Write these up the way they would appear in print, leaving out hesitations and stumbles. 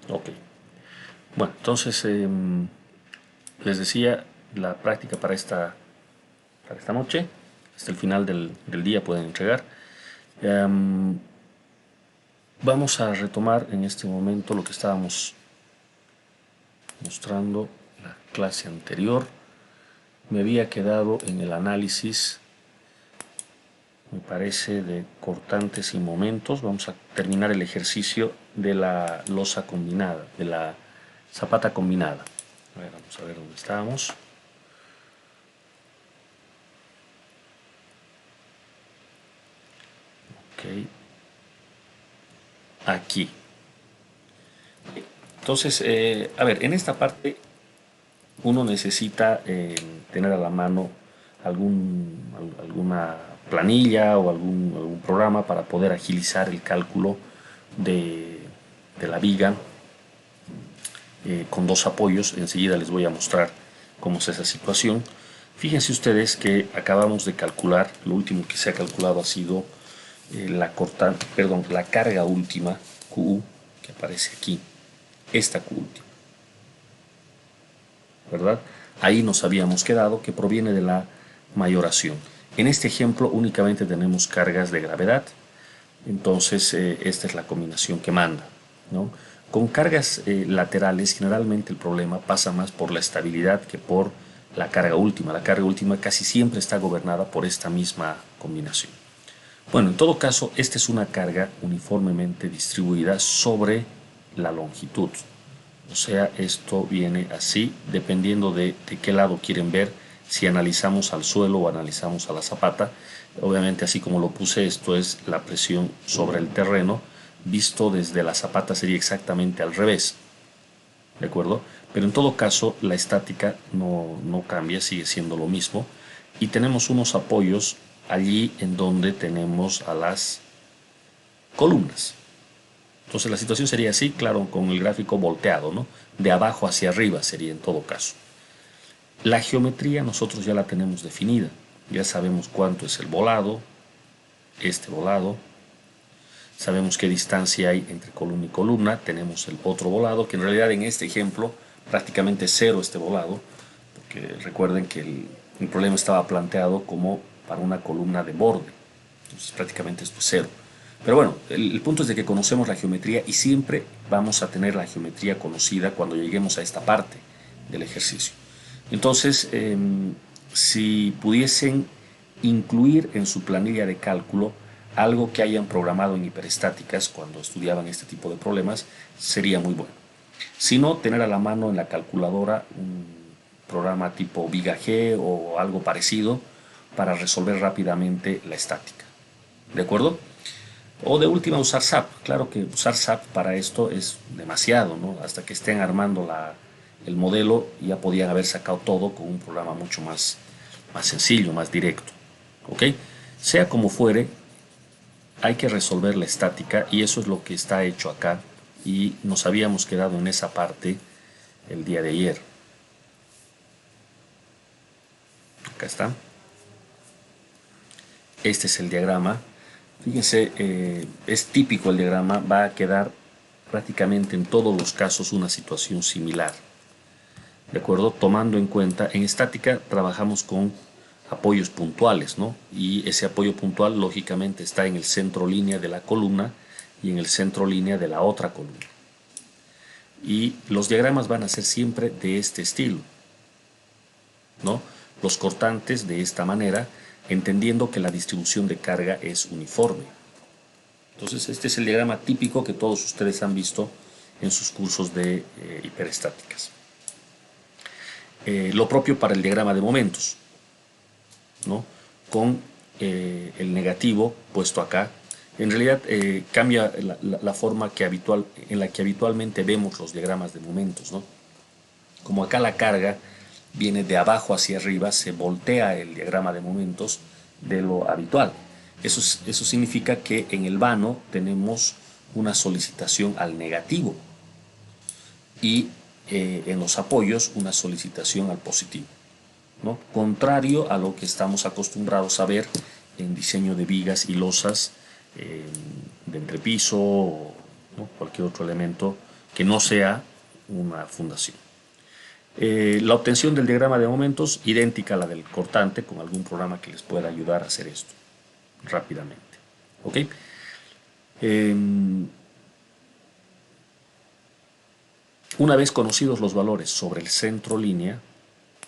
Ok. Bueno, entonces les decía, la práctica para esta noche, hasta el final del día pueden entregar. Em, Vamos a retomar en este momento lo que estábamos mostrando la clase anterior. Me había quedado en el análisis, me parece, de cortantes y momentos. Vamos a terminar el ejercicio de la losa combinada, de la zapata combinada. A ver, vamos a ver dónde estábamos. Ok, aquí. Entonces, a ver, en esta parte uno necesita tener a la mano alguna planilla o algún programa para poder agilizar el cálculo de, de la viga con dos apoyos. Enseguida les voy a mostrar cómo es esa situación. Fíjense ustedes que acabamos de calcular, lo último que se ha calculado ha sido la carga última, QU, que aparece aquí, esta Q última, ¿verdad? Ahí nos habíamos quedado, que proviene de la mayoración. En este ejemplo únicamente tenemos cargas de gravedad, entonces esta es la combinación que manda, ¿no? Con cargas laterales generalmente el problema pasa más por la estabilidad que por la carga última. La carga última casi siempre está gobernada por esta misma combinación. Bueno, en todo caso, esta es una carga uniformemente distribuida sobre la longitud. O sea, esto viene así, dependiendo de qué lado quieren ver, si analizamos al suelo o analizamos a la zapata. Obviamente, así como lo puse, esto es la presión sobre el terreno. Visto desde la zapata sería exactamente al revés, ¿de acuerdo? Pero en todo caso, la estática no cambia, sigue siendo lo mismo. Y tenemos unos apoyos allí en donde tenemos a las columnas. Entonces la situación sería así, claro, con el gráfico volteado, ¿no? De abajo hacia arriba sería en todo caso. La geometría nosotros ya la tenemos definida. Ya sabemos cuánto es el volado, este volado. Sabemos qué distancia hay entre columna y columna. Tenemos el otro volado, que en realidad en este ejemplo prácticamente es cero este volado, porque recuerden que el problema estaba planteado como para una columna de borde. Entonces prácticamente esto es cero. Pero bueno, el punto es de que conocemos la geometría y siempre vamos a tener la geometría conocida cuando lleguemos a esta parte del ejercicio. Entonces, si pudiesen incluir en su planilla de cálculo algo que hayan programado en hiperestáticas cuando estudiaban este tipo de problemas, sería muy bueno. Si no, tener a la mano en la calculadora un programa tipo Viga G o algo parecido para resolver rápidamente la estática. ¿De acuerdo? O de última usar SAP. Claro que usar SAP para esto es demasiado, ¿no? Hasta que estén armando el modelo ya podían haber sacado todo con un programa mucho más sencillo, más directo. ¿Ok? Sea como fuere, hay que resolver la estática y eso es lo que está hecho acá y nos habíamos quedado en esa parte el día de ayer. Acá está. Este es el diagrama. Fíjense, es típico el diagrama, va a quedar prácticamente en todos los casos una situación similar. ¿De acuerdo? Tomando en cuenta, en estática trabajamos con apoyos puntuales, ¿no? Y ese apoyo puntual lógicamente está en el centro línea de la columna y en el centro línea de la otra columna. Y los diagramas van a ser siempre de este estilo, ¿no? Los cortantes de esta manera, entendiendo que la distribución de carga es uniforme. Entonces, este es el diagrama típico que todos ustedes han visto en sus cursos de hiperestáticas. Lo propio para el diagrama de momentos, ¿no? Con el negativo puesto acá. En realidad cambia la forma en la que habitualmente vemos los diagramas de momentos, ¿no? Como acá la carga viene de abajo hacia arriba, se voltea el diagrama de momentos de lo habitual. Eso significa que en el vano tenemos una solicitación al negativo y en los apoyos una solicitación al positivo, ¿no? Contrario a lo que estamos acostumbrados a ver en diseño de vigas y losas de entrepiso o, ¿no?, cualquier otro elemento que no sea una fundación. La obtención del diagrama de momentos, idéntica a la del cortante, con algún programa que les pueda ayudar a hacer esto rápidamente. ¿Ok? Una vez conocidos los valores sobre el centro línea,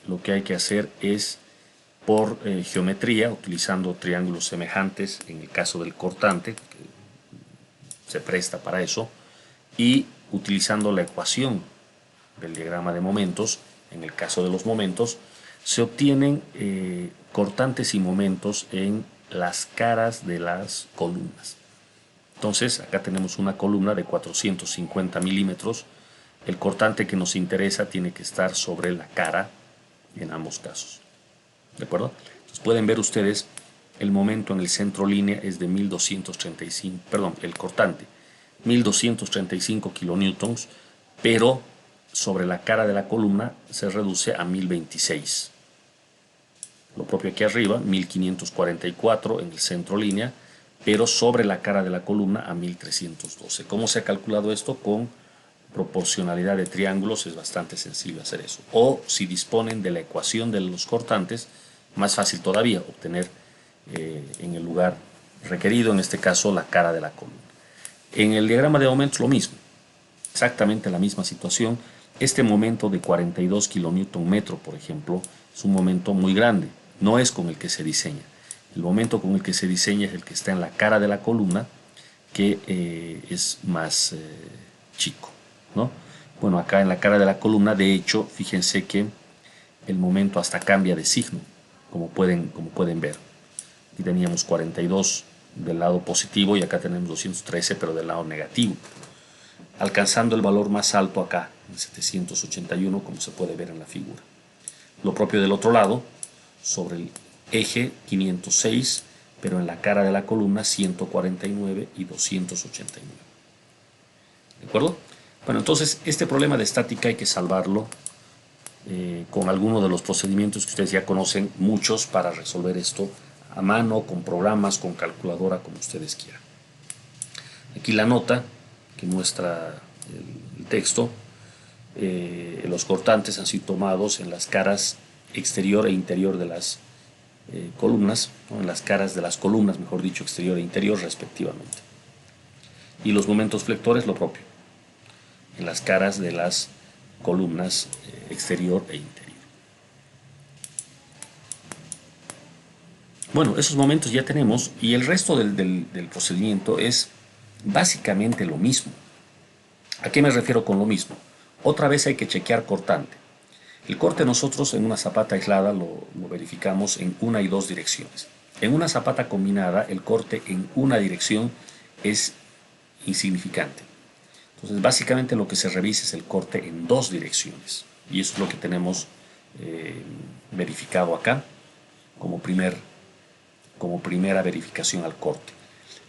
lo que hay que hacer es, por geometría, utilizando triángulos semejantes en el caso del cortante, que se presta para eso, y utilizando la ecuación del diagrama de momentos, en el caso de los momentos, se obtienen cortantes y momentos en las caras de las columnas. Entonces, acá tenemos una columna de 450 milímetros. El cortante que nos interesa tiene que estar sobre la cara en ambos casos. ¿De acuerdo? Entonces pueden ver ustedes, el momento en el centro línea es de 1235, perdón, el cortante, 1235 kilonewtons, pero sobre la cara de la columna se reduce a 1026. Lo propio aquí arriba, 1544 en el centro línea, pero sobre la cara de la columna a 1312. ¿Cómo se ha calculado esto? Con proporcionalidad de triángulos. Es bastante sencillo hacer eso. O si disponen de la ecuación de los cortantes, más fácil todavía obtener en el lugar requerido, en este caso la cara de la columna. En el diagrama de momentos lo mismo, exactamente la misma situación. Este momento de 42 kilonewton metro, por ejemplo, es un momento muy grande, no es con el que se diseña. El momento con el que se diseña es el que está en la cara de la columna, que es más chico, ¿no? Bueno, acá en la cara de la columna, de hecho, fíjense que el momento hasta cambia de signo, como pueden ver. Aquí teníamos 42 del lado positivo y acá tenemos 213, pero del lado negativo, alcanzando el valor más alto acá, en 781, como se puede ver en la figura. Lo propio del otro lado, sobre el eje 506, pero en la cara de la columna 149 y 289. ¿De acuerdo? Bueno, entonces este problema de estática hay que salvarlo con alguno de los procedimientos que ustedes ya conocen, muchos, para resolver esto a mano, con programas, con calculadora, como ustedes quieran. Aquí la nota que muestra el texto. Los cortantes han sido tomados en las caras exterior e interior de las columnas, ¿no? En las caras de las columnas, mejor dicho, exterior e interior respectivamente. Y los momentos flectores lo propio, en las caras de las columnas exterior e interior. Bueno, esos momentos ya tenemos, y el resto del procedimiento es básicamente lo mismo. ¿A qué me refiero con lo mismo? Otra vez hay que chequear cortante. El corte nosotros en una zapata aislada lo verificamos en una y dos direcciones. En una zapata combinada, el corte en una dirección es insignificante. Entonces, básicamente lo que se revisa es el corte en dos direcciones. Y eso es lo que tenemos verificado acá como primera verificación al corte.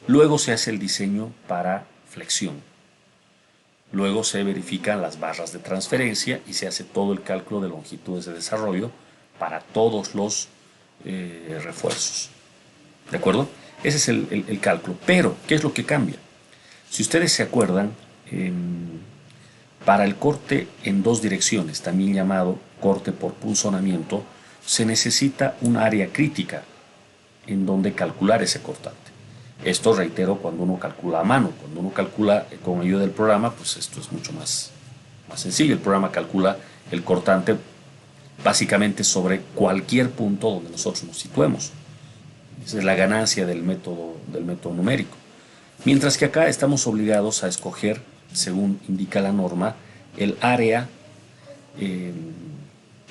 Luego se hace el diseño para flexión. Luego se verifican las barras de transferencia y se hace todo el cálculo de longitudes de desarrollo para todos los refuerzos. ¿De acuerdo? Ese es el cálculo. Pero, ¿qué es lo que cambia? Si ustedes se acuerdan, para el corte en dos direcciones, también llamado corte por punzonamiento, se necesita un área crítica en donde calcular ese cortante. Esto, reitero, cuando uno calcula a mano. Cuando uno calcula con ayuda del programa, pues esto es mucho más sencillo. El programa calcula el cortante básicamente sobre cualquier punto donde nosotros nos situemos. Esa es la ganancia del método numérico. Mientras que acá estamos obligados a escoger, según indica la norma, el área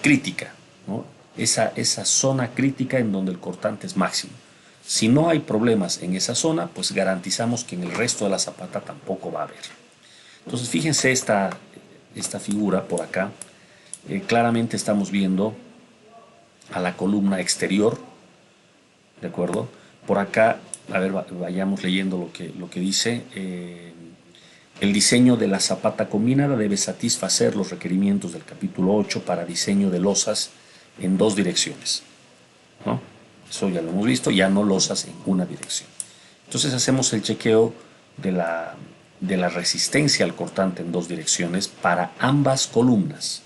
crítica, ¿no? Esa zona crítica en donde el cortante es máximo. Si no hay problemas en esa zona, pues garantizamos que en el resto de la zapata tampoco va a haber. Entonces, fíjense esta figura por acá. Claramente estamos viendo a la columna exterior, ¿de acuerdo? Por acá, a ver, vayamos leyendo lo que dice. El diseño de la zapata combinada debe satisfacer los requerimientos del capítulo 8 para diseño de losas en dos direcciones, ¿no? Eso ya lo hemos visto, ya no losas en una dirección. Entonces hacemos el chequeo de la de la resistencia al cortante en dos direcciones para ambas columnas.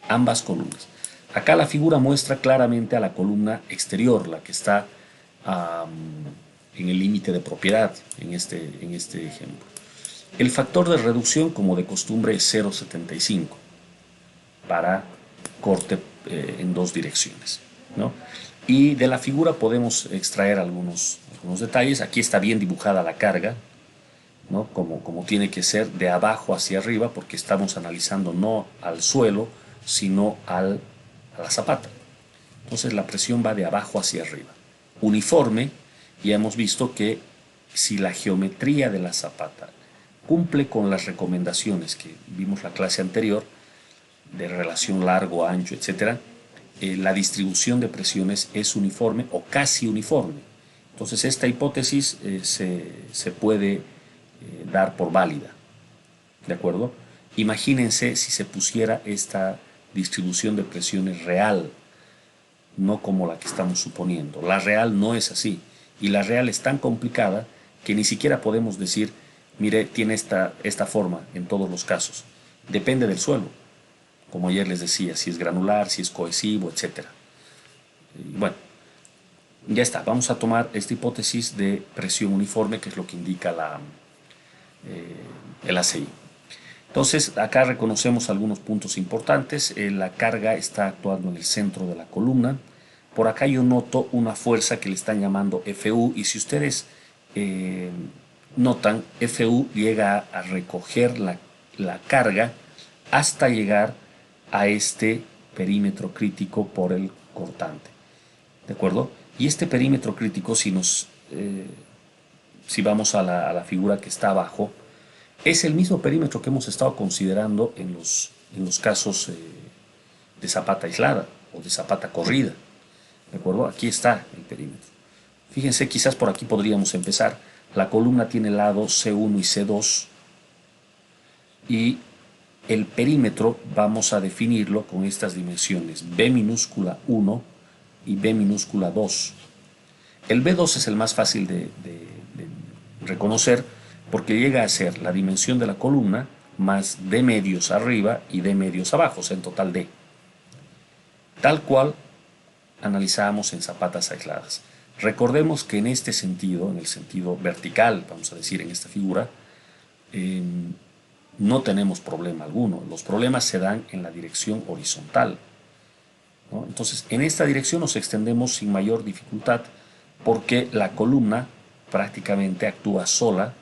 Ambas columnas. Acá la figura muestra claramente a la columna exterior, la que está en el límite de propiedad en este ejemplo. El factor de reducción, como de costumbre, es 0,75 para corte en dos direcciones, ¿no? Y de la figura podemos extraer algunos detalles. Aquí está bien dibujada la carga, ¿no? Como tiene que ser, de abajo hacia arriba, porque estamos analizando no al suelo, sino a la zapata. Entonces la presión va de abajo hacia arriba. Uniforme, ya hemos visto que si la geometría de la zapata cumple con las recomendaciones que vimos la clase anterior, de relación largo, ancho, etc., la distribución de presiones es uniforme o casi uniforme. Entonces esta hipótesis se puede dar por válida. ¿De acuerdo? Imagínense si se pusiera esta distribución de presiones real, no como la que estamos suponiendo. La real no es así. Y la real es tan complicada que ni siquiera podemos decir, mire, tiene esta forma en todos los casos. Depende del suelo. Como ayer les decía, si es granular, si es cohesivo, etc. Y bueno, ya está. Vamos a tomar esta hipótesis de presión uniforme, que es lo que indica el ACI. Entonces, acá reconocemos algunos puntos importantes. La carga está actuando en el centro de la columna. Por acá yo noto una fuerza que le están llamando FU, y si ustedes notan, FU llega a recoger la carga hasta llegar a este perímetro crítico por el cortante. ¿De acuerdo? Y este perímetro crítico, si vamos a la figura que está abajo, es el mismo perímetro que hemos estado considerando en los casos de zapata aislada o de zapata corrida. ¿De acuerdo? Aquí está el perímetro. Fíjense, quizás por aquí podríamos empezar. La columna tiene lados C1 y C2 y el perímetro vamos a definirlo con estas dimensiones B minúscula 1 y B minúscula 2. El B2 es el más fácil de reconocer porque llega a ser la dimensión de la columna más D medios arriba y D medios abajo, o sea, en total D. Tal cual analizamos en zapatas aisladas. Recordemos que en este sentido, en el sentido vertical, vamos a decir en esta figura, no tenemos problema alguno. Los problemas se dan en la dirección horizontal, ¿no? Entonces, en esta dirección nos extendemos sin mayor dificultad porque la columna prácticamente actúa sola,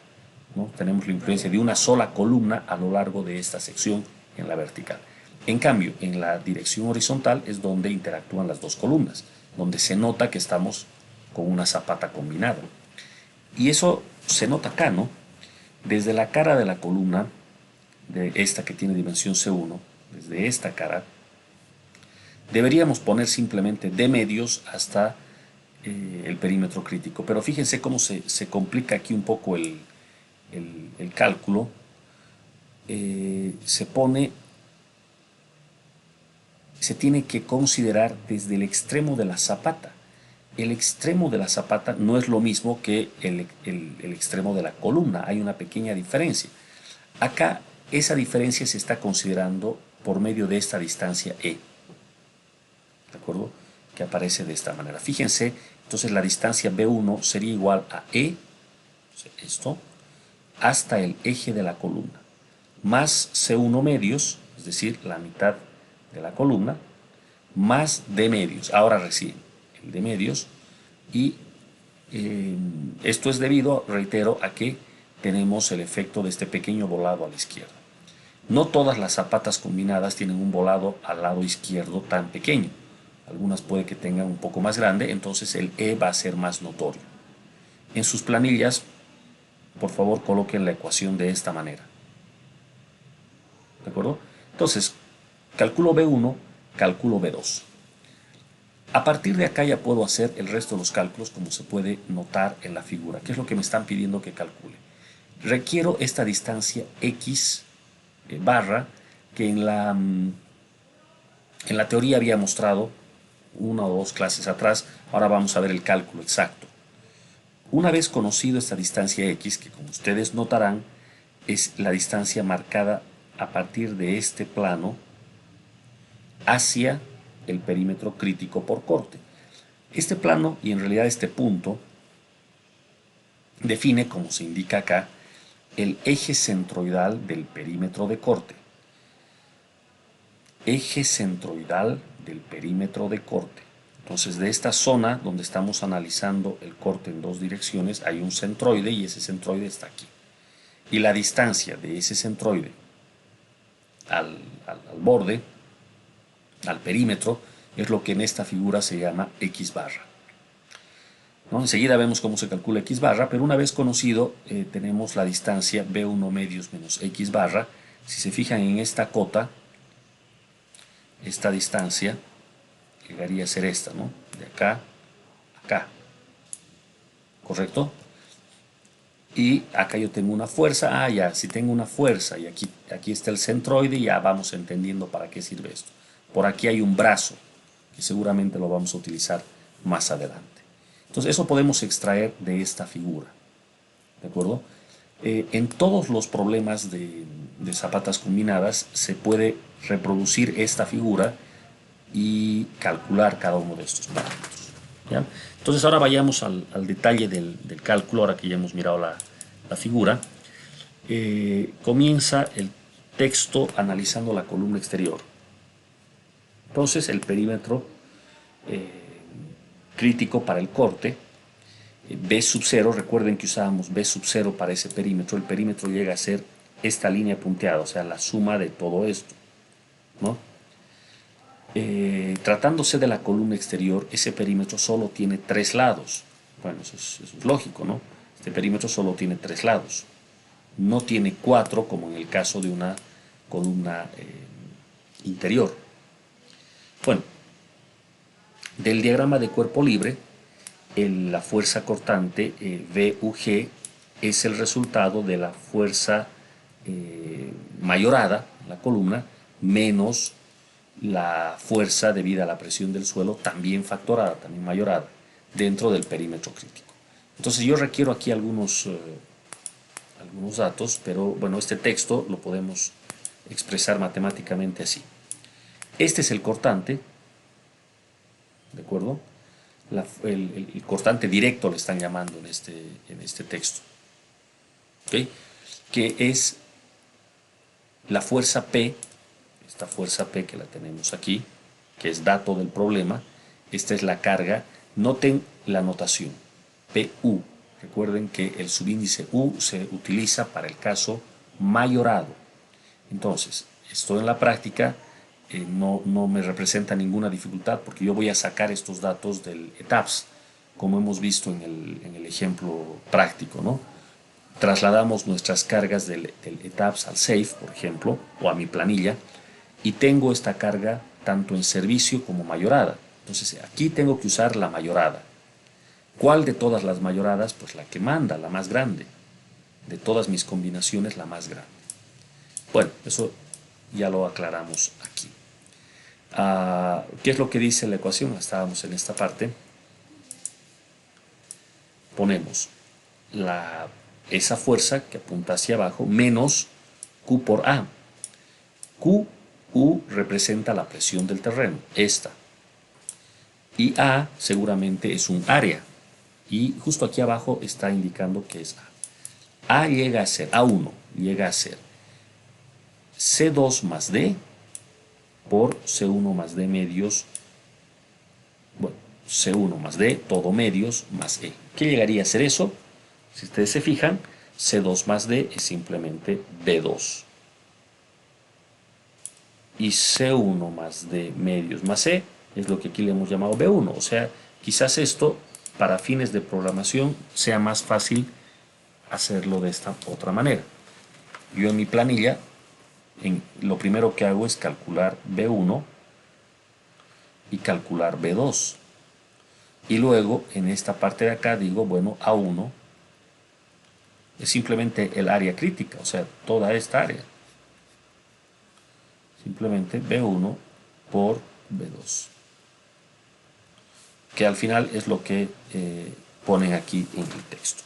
¿no? Tenemos la influencia de una sola columna a lo largo de esta sección en la vertical. En cambio, en la dirección horizontal es donde interactúan las dos columnas, donde se nota que estamos con una zapata combinada. Y eso se nota acá, ¿no? Desde la cara de la columna, de esta que tiene dimensión C1, desde esta cara, deberíamos poner simplemente D medios hasta el perímetro crítico. Pero fíjense cómo se complica aquí un poco el cálculo. Se tiene que considerar desde el extremo de la zapata. El extremo de la zapata no es lo mismo que el extremo de la columna. Hay una pequeña diferencia. Acá esa diferencia se está considerando por medio de esta distancia E. ¿De acuerdo? Que aparece de esta manera. Fíjense, entonces la distancia B1 sería igual a E, esto, hasta el eje de la columna, más C1 medios, es decir, la mitad de la columna, más D medios. Ahora recién el D medios, y esto es debido, reitero, a que tenemos el efecto de este pequeño volado a la izquierda. No todas las zapatas combinadas tienen un volado al lado izquierdo tan pequeño. Algunas puede que tengan un poco más grande, entonces el E va a ser más notorio. En sus planillas, por favor, coloquen la ecuación de esta manera. ¿De acuerdo? Entonces, calculo B1, calculo B2. A partir de acá ya puedo hacer el resto de los cálculos como se puede notar en la figura. ¿Qué es lo que me están pidiendo que calcule? Requiero esta distancia X barra que en la teoría había mostrado una o dos clases atrás. Ahora vamos a ver el cálculo exacto. Una vez conocido esta distancia X, que como ustedes notarán, es la distancia marcada a partir de este plano hacia el perímetro crítico por corte. Este plano, y en realidad este punto, define, como se indica acá, el eje centroidal del perímetro de corte. Eje centroidal del perímetro de corte. Entonces, de esta zona donde estamos analizando el corte en dos direcciones, hay un centroide y ese centroide está aquí. Y la distancia de ese centroide al borde, al perímetro, es lo que en esta figura se llama X barra. ¿No? Enseguida vemos cómo se calcula X barra, pero una vez conocido tenemos la distancia B1 medios menos X barra. Si se fijan en esta cota, esta distancia llegaría a ser esta, ¿no? De acá a acá, ¿correcto? Y acá yo tengo una fuerza, ya, si tengo una fuerza y aquí está el centroide, ya vamos entendiendo para qué sirve esto. Por aquí hay un brazo, que seguramente lo vamos a utilizar más adelante. Entonces eso podemos extraer de esta figura, ¿de acuerdo? En todos los problemas de zapatas combinadas se puede reproducir esta figura y calcular cada uno de estos parámetros, ¿ya? Entonces ahora vayamos al detalle del cálculo, ahora que ya hemos mirado la figura. Comienza el texto analizando la columna exterior. Entonces el perímetro crítico para el corte, B sub 0, recuerden que usábamos B sub 0 para ese perímetro, el perímetro llega a ser esta línea punteada, o sea, la suma de todo esto, ¿no? Tratándose de la columna exterior, ese perímetro solo tiene 3 lados. Bueno, eso es lógico, ¿no? Este perímetro solo tiene 3 lados. No tiene 4 como en el caso de una columna interior. Bueno, del diagrama de cuerpo libre, la fuerza cortante VUG es el resultado de la fuerza mayorada, la columna, menos la fuerza debida a la presión del suelo, también factorada, también mayorada, dentro del perímetro crítico. Entonces yo requiero aquí algunos datos, pero bueno, este texto lo podemos expresar matemáticamente así. Este es el cortante, ¿de acuerdo? El cortante directo le están llamando en este texto, ¿okay? Que es la fuerza P, esta fuerza P que la tenemos aquí, que es dato del problema. Esta es la carga. Noten la notación, PU. Recuerden que el subíndice U se utiliza para el caso mayorado. Entonces, esto en la práctica no me representa ninguna dificultad porque yo voy a sacar estos datos del ETABS, como hemos visto en el ejemplo práctico, ¿no? Trasladamos nuestras cargas del ETABS al SAFE, por ejemplo, o a mi planilla, y tengo esta carga tanto en servicio como mayorada. Entonces aquí tengo que usar la mayorada. ¿Cuál de todas las mayoradas? Pues la que manda, la más grande. De todas mis combinaciones, la más grande. Bueno, eso ya lo aclaramos aquí. ¿Qué es lo que dice la ecuación? Estábamos en esta parte. Ponemos esa fuerza que apunta hacia abajo menos Q por A. U representa la presión del terreno, esta. Y A seguramente es un área. Y justo aquí abajo está indicando que es A. Llega a ser, A1 llega a ser C2 más D por C1 más D medios, bueno, C1 más D, todo medios, más E. ¿Qué llegaría a ser eso? Si ustedes se fijan, C2 más D es simplemente B2. Y C1 más D medios más E es lo que aquí le hemos llamado B1. O sea, quizás esto, para fines de programación, sea más fácil hacerlo de esta otra manera. Yo en mi planilla, lo primero que hago es calcular B1 y calcular B2. Y luego, en esta parte de acá, digo, bueno, A1 es simplemente el área crítica, o sea, toda esta área. Simplemente B1 por B2. Que al final es lo que ponen aquí en el texto.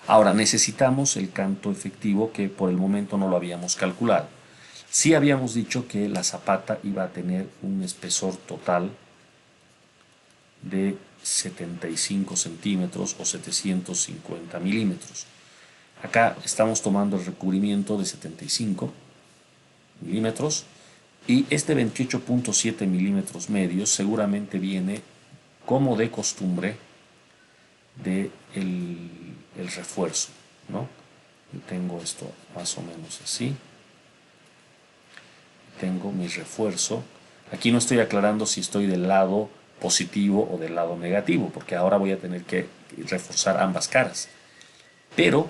Ahora necesitamos el canto efectivo, que por el momento no lo habíamos calculado. Sí habíamos dicho que la zapata iba a tener un espesor total de 75 centímetros o 750 milímetros. Acá estamos tomando el recubrimiento de 75 milímetros y este 28.7 milímetros medios seguramente viene, como de costumbre, de el refuerzo, ¿no? Yo tengo esto más o menos así. Tengo mi refuerzo. Aquí no estoy aclarando si estoy del lado positivo o del lado negativo, porque ahora voy a tener que reforzar ambas caras. Pero,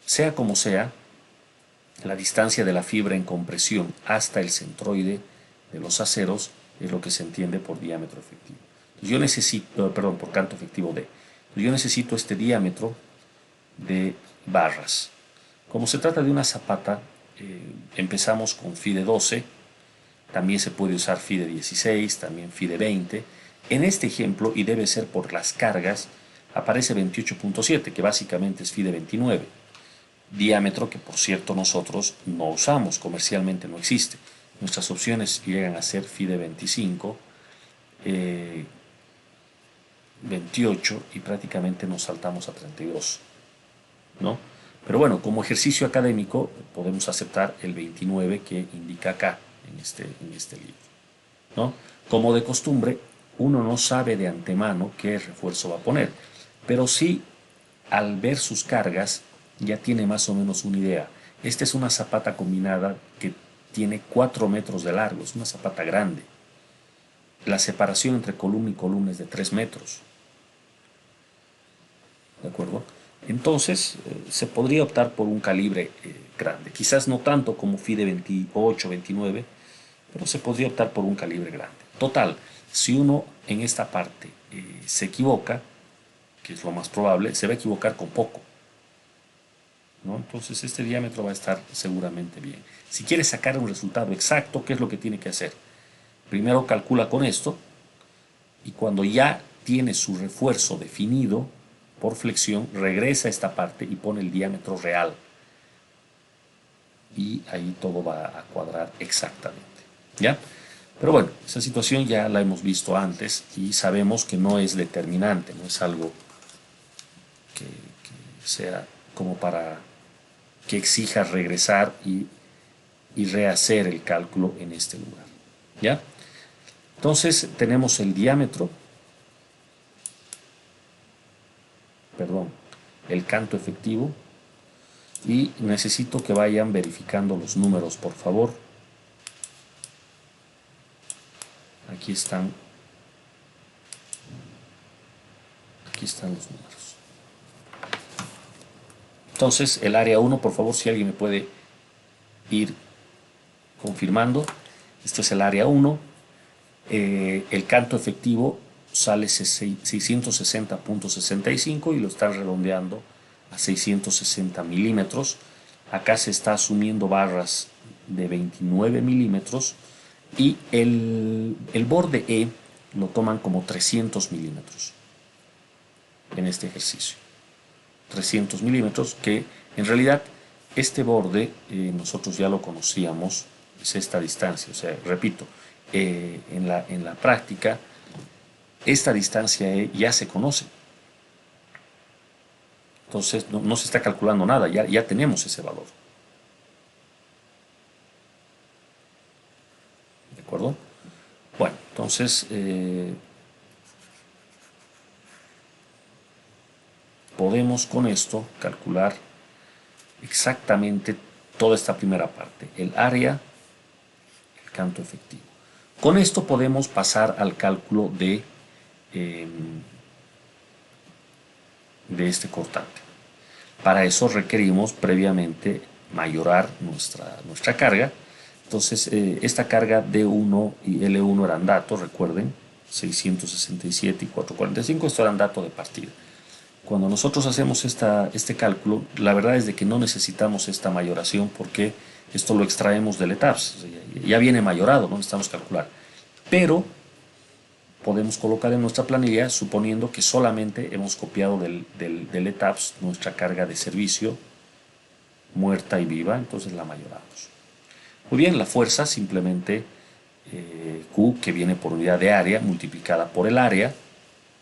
sea como sea, la distancia de la fibra en compresión hasta el centroide de los aceros es lo que se entiende por diámetro efectivo. Yo necesito, perdón, por canto efectivo D. Yo necesito este diámetro de barras. Como se trata de una zapata, empezamos con FIDE 12, también se puede usar FIDE 16, también FIDE 20. En este ejemplo, y debe ser por las cargas, aparece 28.7, que básicamente es FIDE 29. Diámetro que, por cierto, nosotros no usamos, comercialmente no existe. Nuestras opciones llegan a ser FIDE 25, 28 y prácticamente nos saltamos a 32, ¿no? Pero bueno, como ejercicio académico podemos aceptar el 29 que indica acá en este libro, ¿no? Como de costumbre, uno no sabe de antemano qué refuerzo va a poner, pero sí, al ver sus cargas ya tiene más o menos una idea. Esta es una zapata combinada que tiene 4 metros de largo, es una zapata grande. La separación entre columna y columna es de 3 metros. ¿De acuerdo? Entonces, se podría optar por un calibre grande. Quizás no tanto como FIDE 28, 29, pero se podría optar por un calibre grande. Total, si uno en esta parte se equivoca, que es lo más probable, se va a equivocar con poco, ¿no? Entonces este diámetro va a estar seguramente bien. Si quiere sacar un resultado exacto, ¿qué es lo que tiene que hacer? Primero calcula con esto y cuando ya tiene su refuerzo definido por flexión, regresa a esta parte y pone el diámetro real. Y ahí todo va a cuadrar exactamente, ¿ya? Pero bueno, esa situación ya la hemos visto antes y sabemos que no es determinante, no es algo que sea como para que exija regresar y rehacer el cálculo en este lugar, ¿ya? Entonces tenemos el diámetro, perdón, el canto efectivo, y necesito que vayan verificando los números, por favor. Aquí están los números. Entonces el área 1, por favor, si alguien me puede ir confirmando. Esto es el área 1. El canto efectivo sale 660.65 y lo están redondeando a 660 milímetros. Acá se está asumiendo barras de 29 milímetros y el borde E lo toman como 300 milímetros en este ejercicio. 300 milímetros, que en realidad este borde nosotros ya lo conocíamos, es esta distancia. O sea, repito, en la práctica esta distancia ya se conoce. Entonces no se está calculando nada, ya tenemos ese valor. ¿De acuerdo? Bueno, entonces podemos con esto calcular exactamente toda esta primera parte, el área, el canto efectivo. Con esto podemos pasar al cálculo de este cortante. Para eso requerimos previamente mayorar nuestra carga. Entonces esta carga D1 y L1 eran datos, recuerden, 667 y 445, esto eran datos de partida. Cuando nosotros hacemos este cálculo, la verdad es de que no necesitamos esta mayoración porque esto lo extraemos del ETABS, ya viene mayorado, no necesitamos calcular. Pero podemos colocar en nuestra planilla suponiendo que solamente hemos copiado del ETABS nuestra carga de servicio muerta y viva, entonces la mayoramos. Muy bien, la fuerza simplemente Q, que viene por unidad de área, multiplicada por el área,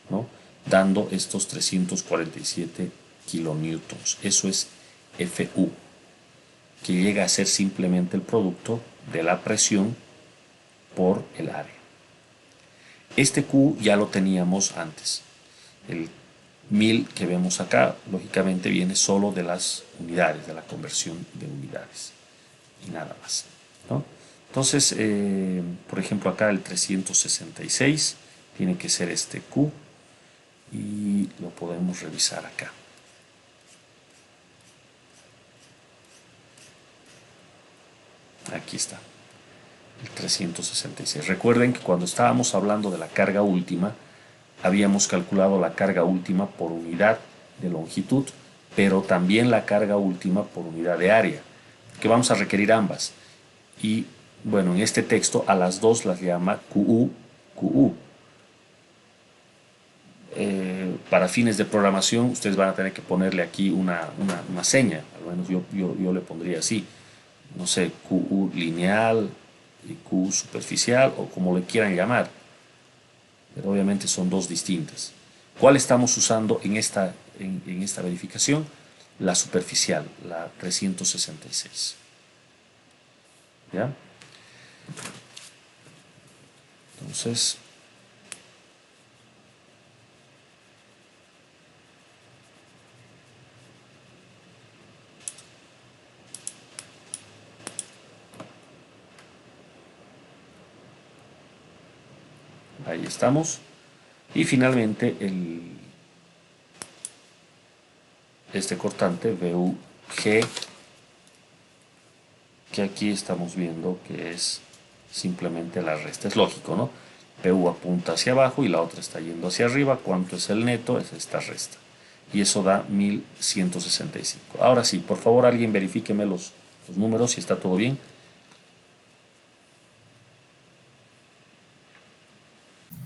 ¿no? Dando estos 347 kilonewtons. Eso es FU, que llega a ser simplemente el producto de la presión por el área. Este Q ya lo teníamos antes. El 1000 que vemos acá, lógicamente viene solo de las unidades, de la conversión de unidades y nada más, ¿no? Entonces, por ejemplo, acá el 366 tiene que ser este Q y lo podemos revisar acá. Aquí está, el 366. Recuerden que cuando estábamos hablando de la carga última, habíamos calculado la carga última por unidad de longitud, pero también la carga última por unidad de área, que vamos a requerir ambas. Y bueno, en este texto a las dos las llama QU, QU. Para fines de programación ustedes van a tener que ponerle aquí una seña, al menos yo le pondría así, no sé, QU lineal y Q superficial o como le quieran llamar, pero obviamente son dos distintas. ¿Cuál estamos usando en esta verificación? La superficial, la 366. ¿Ya? Entonces, ahí estamos. Y finalmente este cortante VUG, que aquí estamos viendo que es simplemente la resta. Es lógico, ¿no? PU apunta hacia abajo y la otra está yendo hacia arriba. ¿Cuánto es el neto? Es esta resta. Y eso da 1165. Ahora sí, por favor alguien verifíqueme los números si está todo bien.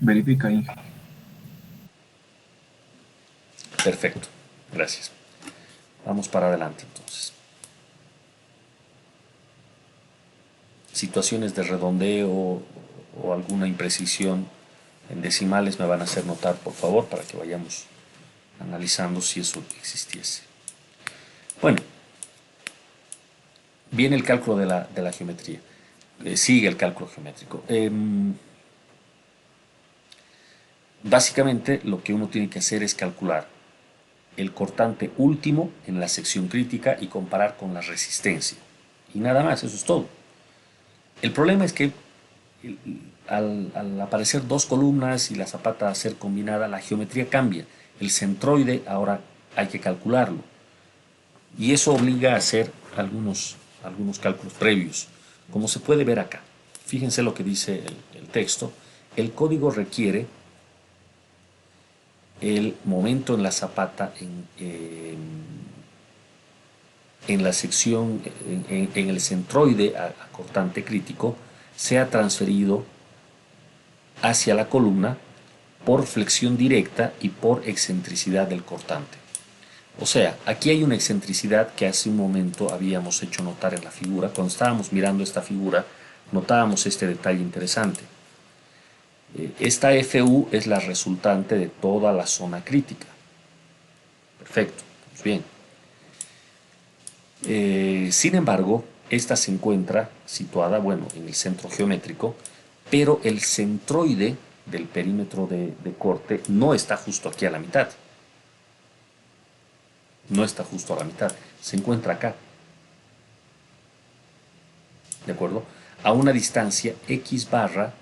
Verifica ahí. Perfecto, gracias. Vamos para adelante entonces. Situaciones de redondeo o alguna imprecisión en decimales me van a hacer notar, por favor, para que vayamos analizando si eso existiese. Bueno, viene el cálculo de la geometría. Sigue el cálculo geométrico. Básicamente lo que uno tiene que hacer es calcular el cortante último en la sección crítica y comparar con la resistencia. Y nada más, eso es todo. El problema es que al aparecer dos columnas y la zapata a ser combinada, la geometría cambia. El centroide ahora hay que calcularlo. Y eso obliga a hacer algunos cálculos previos, como se puede ver acá. Fíjense lo que dice el texto. El código requiere el momento en la zapata en la sección, en el centroide a cortante crítico, sea transferido hacia la columna por flexión directa y por excentricidad del cortante. O sea, aquí hay una excentricidad que hace un momento habíamos hecho notar en la figura. Cuando estábamos mirando esta figura, notábamos este detalle interesante. Esta FU es la resultante de toda la zona crítica. Perfecto, pues bien. Sin embargo, esta se encuentra situada, bueno, en el centro geométrico, pero el centroide del perímetro de corte no está justo aquí a la mitad. No está justo a la mitad, se encuentra acá. ¿De acuerdo? A una distancia X barra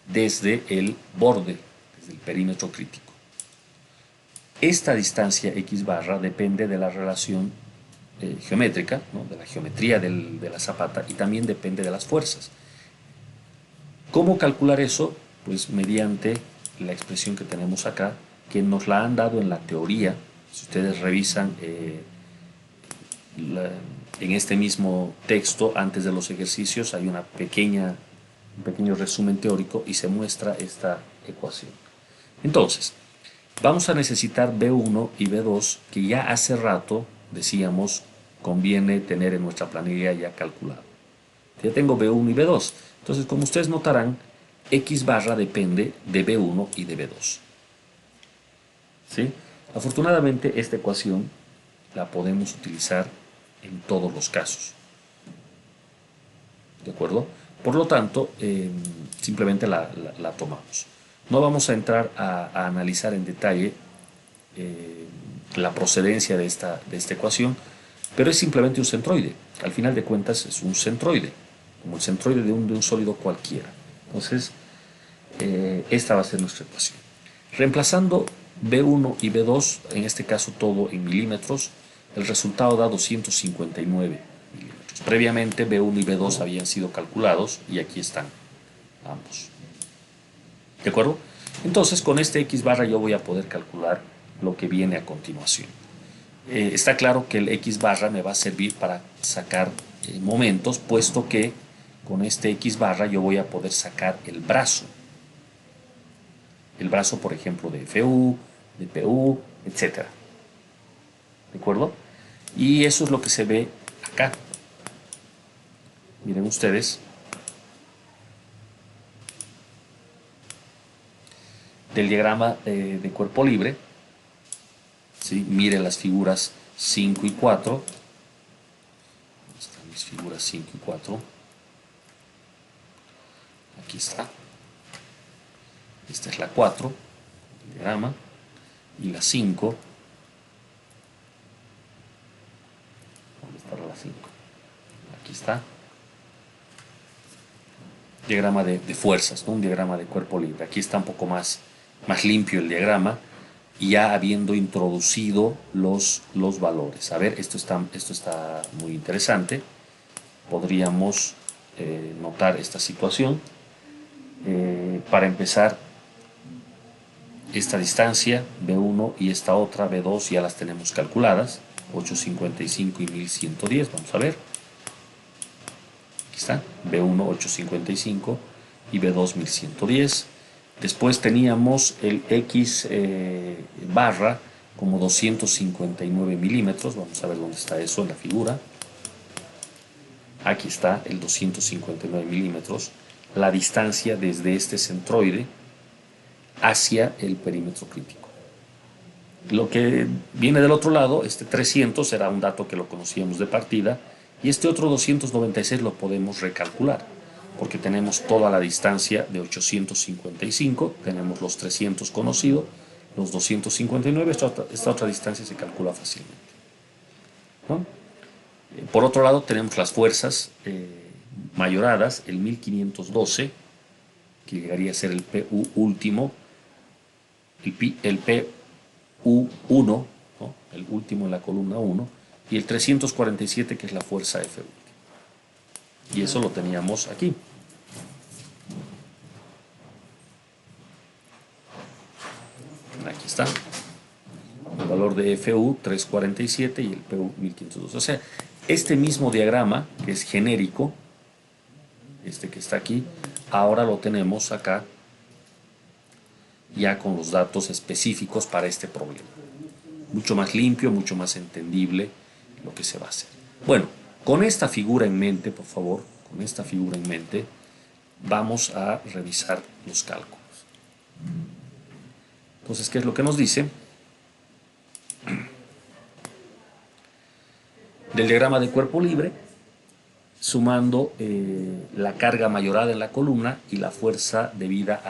desde el borde, desde el perímetro crítico. Esta distancia X barra depende de la relación geométrica, ¿no? De la geometría de la zapata y también depende de las fuerzas. ¿Cómo calcular eso? Pues mediante la expresión que tenemos acá, que nos la han dado en la teoría. Si ustedes revisan en este mismo texto, antes de los ejercicios, hay un pequeño resumen teórico y se muestra ecuación. Entonces, vamos a necesitar B1 y B2, que ya hace rato decíamos conviene tener en nuestra planilla ya calculado. Ya tengo B1 y B2. Entonces, como ustedes notarán, X barra depende de B1 y de B2. ¿Sí? Afortunadamente, esta ecuación la podemos utilizar en todos los casos. ¿De acuerdo? Por lo tanto, simplemente la tomamos. No vamos a entrar a analizar en detalle la procedencia de esta ecuación, pero es simplemente un centroide. Al final de cuentas es un centroide, como el centroide de un sólido cualquiera. Entonces, esta va a ser nuestra ecuación. Reemplazando B1 y B2, en este caso todo en milímetros, el resultado da 259 milímetros. Previamente B1 y B2 habían sido calculados y aquí están ambos. ¿De acuerdo? Entonces con este X barra yo voy a poder calcular lo que viene a continuación. Está claro que el X barra me va a servir para sacar momentos, puesto que con este X barra yo voy a poder sacar el brazo. El brazo, por ejemplo, de FU, de PU, etc. ¿De acuerdo? Y eso es lo que se ve acá. Miren ustedes. Del diagrama de cuerpo libre. ¿Sí? Miren las figuras 5 y 4. Están mis figuras 5 y 4. Aquí está. Esta es la 4, el diagrama. Y la 5. ¿Dónde está la 5? Aquí está. Diagrama de fuerzas, ¿no? Un diagrama de cuerpo libre. Aquí está un poco más limpio el diagrama, y ya habiendo introducido los valores. A ver, esto está muy interesante. Podríamos notar esta situación. Para empezar, esta distancia B1 y esta otra B2 ya las tenemos calculadas, 855 y 1110. Vamos a ver. Aquí está, B1 855 y B2 1110. Después teníamos el X barra como 259 milímetros. Vamos a ver dónde está eso en la figura. Aquí está el 259 milímetros. La distancia desde este centroide hacia el perímetro crítico. Lo que viene del otro lado, este 300 era un dato que lo conocíamos de partida, y este otro 296 lo podemos recalcular, porque tenemos toda la distancia de 855, tenemos los 300 conocidos, los 259, esta otra distancia se calcula fácilmente, ¿no? Por otro lado tenemos las fuerzas mayoradas, el 1512, que llegaría a ser el PU último, el PU1, ¿no? El último en la columna 1, y el 347, que es la fuerza F última. Y eso lo teníamos aquí. Aquí está. El valor de FU 347 y el PU 1502. O sea, este mismo diagrama, que es genérico, este que está aquí, ahora lo tenemos acá ya con los datos específicos para este problema. Mucho más limpio, mucho más entendible lo que se va a hacer. Bueno, con esta figura en mente, por favor, con esta figura en mente, vamos a revisar los cálculos. Entonces, ¿qué es lo que nos dice? Del diagrama de cuerpo libre, sumando la carga mayorada en la columna y la fuerza debida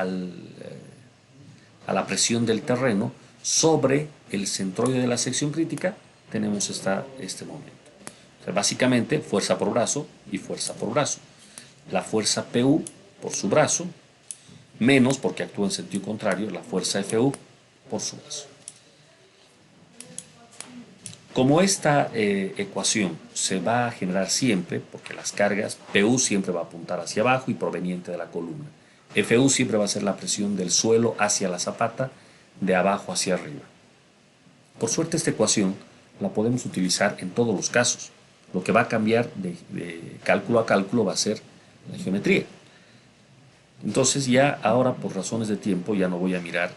a la presión del terreno sobre el centroide de la sección crítica, tenemos este momento. O sea, básicamente, fuerza por brazo y fuerza por brazo. La fuerza PU por su brazo, menos, porque actúa en sentido contrario, la fuerza FU por su brazo. Como esta ecuación se va a generar siempre, porque las cargas, PU siempre va a apuntar hacia abajo y proveniente de la columna. FU siempre va a ser la presión del suelo hacia la zapata, de abajo hacia arriba. Por suerte, esta ecuación la podemos utilizar en todos los casos. Lo que va a cambiar de cálculo a cálculo va a ser la geometría. Entonces ya ahora por razones de tiempo ya no voy a mirar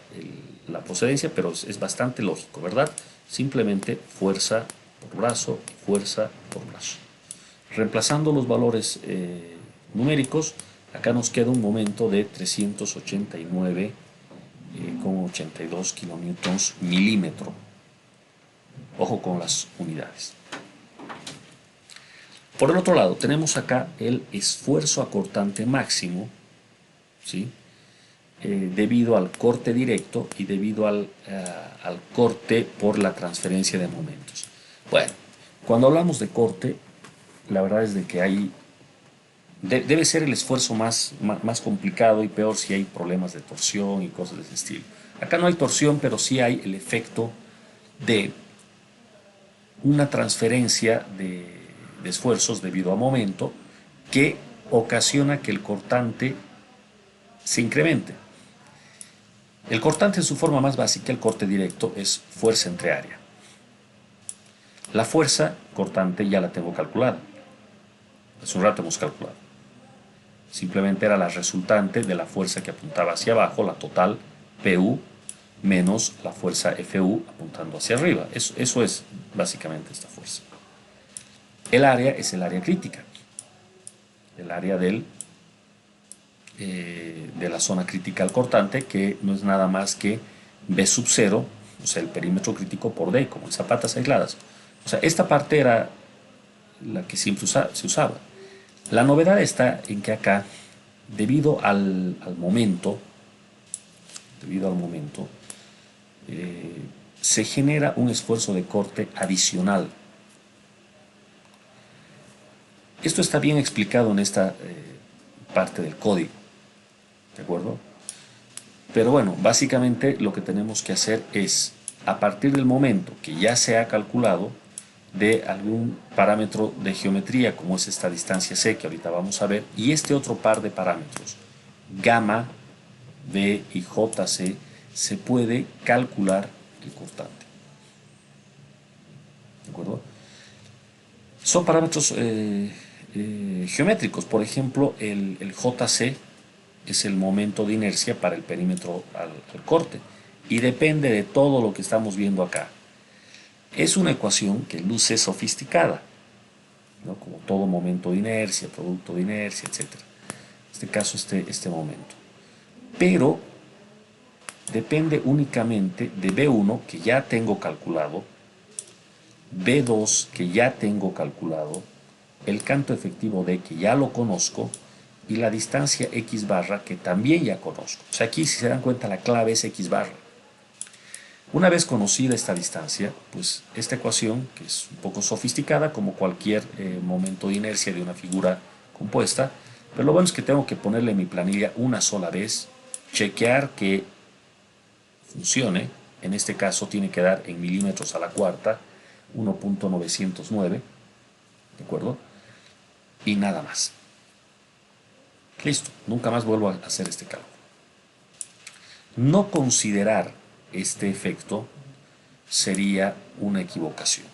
la procedencia, pero es bastante lógico, ¿verdad? Simplemente fuerza por brazo y fuerza por brazo. Reemplazando los valores numéricos, acá nos queda un momento de 389,82 kilonewtons milímetro. Ojo con las unidades. Por el otro lado, tenemos acá el esfuerzo acortante máximo, ¿sí? Debido al corte directo y debido al corte por la transferencia de momentos. Bueno, cuando hablamos de corte, la verdad es de que debe ser el esfuerzo más complicado y peor si hay problemas de torsión y cosas de ese estilo. Acá no hay torsión, pero sí hay el efecto de una transferencia de esfuerzos debido a momento que ocasiona que el cortante se incremente. El cortante en su forma más básica, el corte directo, es fuerza entre área. La fuerza cortante ya la tengo calculada. Hace un rato hemos calculado. Simplemente era la resultante de la fuerza que apuntaba hacia abajo, la total PU, menos la fuerza FU apuntando hacia arriba. Eso es básicamente esta fuerza. El área es el área crítica. El área de la zona crítica al cortante, que no es nada más que B sub 0, o sea, el perímetro crítico por D, como en zapatas aisladas. O sea, esta parte era la que siempre se usaba. La novedad está en que acá, debido al momento, se genera un esfuerzo de corte adicional. Esto está bien explicado en esta parte del código, ¿de acuerdo? Pero bueno, básicamente lo que tenemos que hacer es, a partir del momento que ya se ha calculado de algún parámetro de geometría, como es esta distancia C, que ahorita vamos a ver, y este otro par de parámetros, gamma, B y JC, se puede calcular el cortante. ¿De acuerdo? Son parámetros geométricos. Por ejemplo, el JC es el momento de inercia para el perímetro al corte y depende de todo lo que estamos viendo acá. Es una ecuación que luce sofisticada, ¿no? Como todo momento de inercia, producto de inercia, etc. En este caso, este momento. Pero depende únicamente de B1, que ya tengo calculado, B2, que ya tengo calculado, el canto efectivo D, que ya lo conozco, y la distancia X barra, que también ya conozco. O sea, aquí, si se dan cuenta, la clave es X barra. Una vez conocida esta distancia, pues esta ecuación, que es un poco sofisticada, como cualquier momento de inercia de una figura compuesta, pero lo bueno es que tengo que ponerle en mi planilla una sola vez, chequear que funcione. En este caso tiene que dar en milímetros a la cuarta, 1.909, ¿de acuerdo? Y nada más. Listo, nunca más vuelvo a hacer este cálculo. No considerar este efecto sería una equivocación,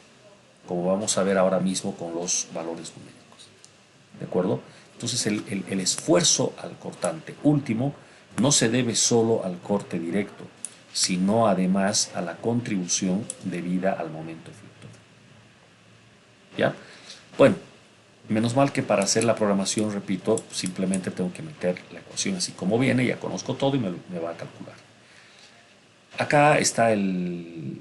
como vamos a ver ahora mismo con los valores numéricos. ¿De acuerdo? Entonces el esfuerzo al cortante último no se debe solo al corte directo, sino además a la contribución debida al momento efector. ¿Ya? Bueno, menos mal que para hacer la programación, repito, simplemente tengo que meter la ecuación así como viene, ya conozco todo y me va a calcular. Acá está el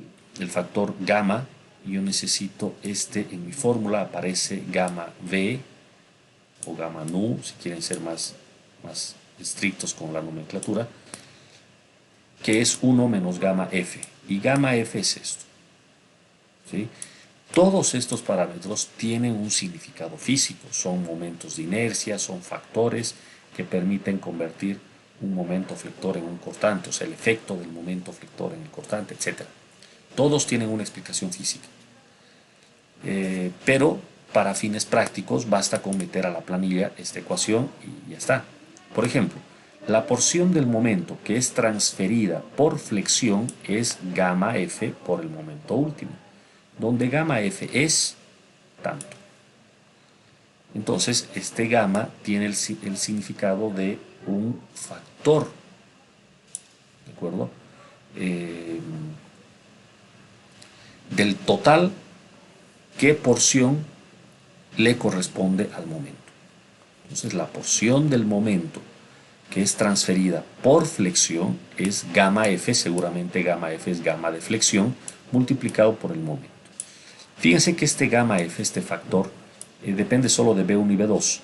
factor gamma. Yo necesito en mi fórmula aparece gamma V o gamma nu, si quieren ser más estrictos con la nomenclatura, que es 1 menos gamma F. Y gamma F es esto, ¿sí? Todos estos parámetros tienen un significado físico, son momentos de inercia, son factores que permiten convertir un momento flector en un cortante, o sea, el efecto del momento flector en el cortante, etc. Todos tienen una explicación física. Pero para fines prácticos basta con meter a la planilla esta ecuación y ya está. Por ejemplo, la porción del momento que es transferida por flexión es gamma F por el momento último, donde gamma F es tanto. Entonces, este gamma tiene el significado de un factor, ¿de acuerdo? Del total, qué porción le corresponde al momento. Entonces la porción del momento que es transferida por flexión es gamma F, seguramente gamma F es gamma de flexión multiplicado por el momento. Fíjense que este gamma F, este factor, depende solo de B1 y B2.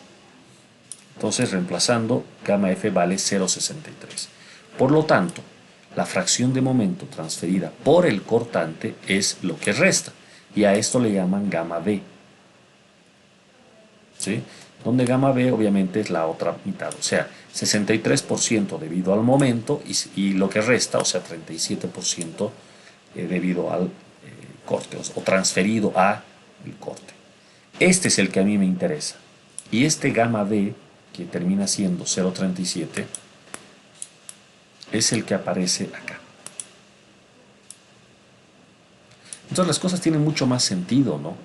Entonces, reemplazando, gamma F vale 0,63. Por lo tanto, la fracción de momento transferida por el cortante es lo que resta. Y a esto le llaman gamma B. ¿Sí? Donde gamma B obviamente es la otra mitad. O sea, 63% debido al momento y lo que resta, o sea, 37% debido al corte o transferido a el corte. Este es el que a mí me interesa. Y este gamma B, que termina siendo 0,37, es el que aparece acá. Entonces las cosas tienen mucho más sentido, ¿no?